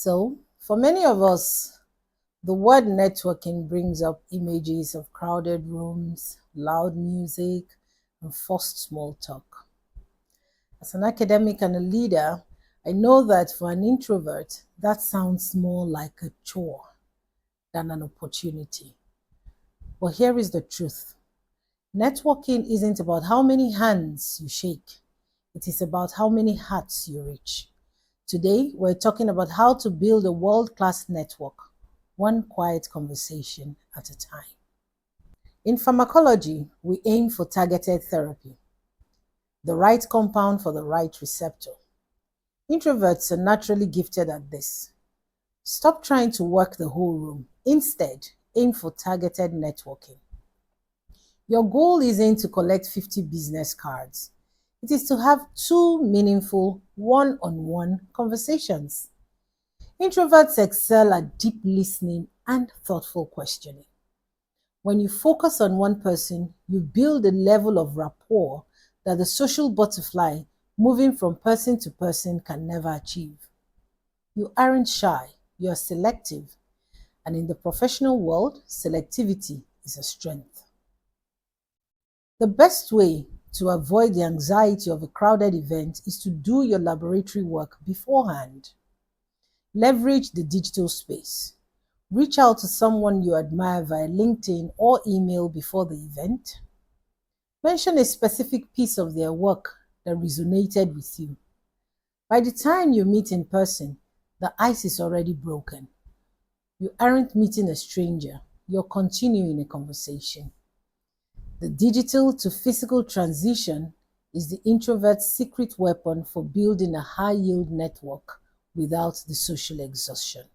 So, for many of us, the word networking brings up images of crowded rooms, loud music, and forced small talk. As an academic and a leader, I know that for an introvert, that sounds more like a chore than an opportunity. But here is the truth. Networking isn't about how many hands you shake. It is about how many hearts you reach. Today, we're talking about how to build a world-class network, one quiet conversation at a time. In pharmacology, we aim for targeted therapy, the right compound for the right receptor. Introverts are naturally gifted at this. Stop trying to work the whole room. Instead, aim for targeted networking. Your goal isn't to collect 50 business cards. It is to have two meaningful one-on-one conversations. Introverts excel at deep listening and thoughtful questioning. When you focus on one person, you build a level of rapport that the social butterfly moving from person to person can never achieve. You aren't shy, you are selective. And in the professional world, selectivity is a strength. The best way to avoid the anxiety of a crowded event is to do your laboratory work beforehand. Leverage the digital space. Reach out to someone you admire via LinkedIn or email before the event. Mention a specific piece of their work that resonated with you. By the time you meet in person, the ice is already broken. You aren't meeting a stranger, you're continuing a conversation. The digital to physical transition is the introvert's secret weapon for building a high-yield network without the social exhaustion.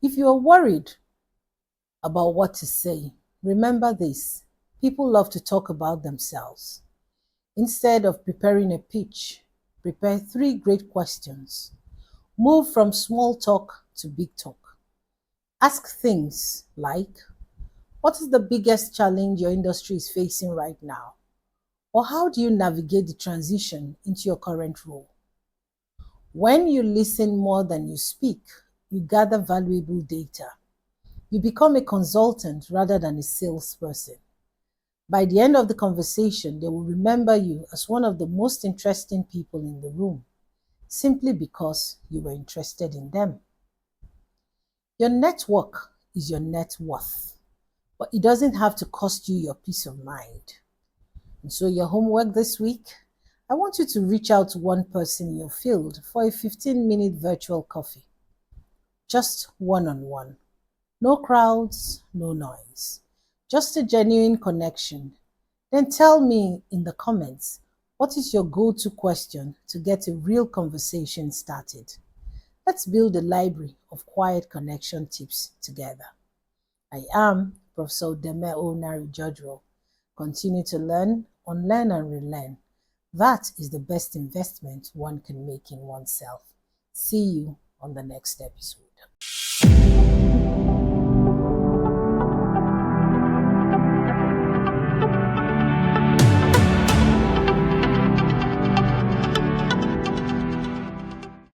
If you are worried about what to say, remember this: people love to talk about themselves. Instead of preparing a pitch, prepare 3 great questions. Move from small talk to big talk. Ask things like, what is the biggest challenge your industry is facing right now? Or how do you navigate the transition into your current role? When you listen more than you speak, you gather valuable data. You become a consultant rather than a salesperson. By the end of the conversation, they will remember you as one of the most interesting people in the room, simply because you were interested in them. Your network is your net worth, but it doesn't have to cost you your peace of mind. And so your homework this week, I want you to reach out to one person in your field for a 15-minute virtual coffee. Just one-on-one. No crowds, no noise. Just a genuine connection. Then tell me in the comments, what is your go-to question to get a real conversation started? Let's build a library of quiet connection tips together. I am Prof. Udeme Owunari Georgewill. Continue to learn, unlearn and relearn. That is the best investment one can make in oneself. See you on the next episode.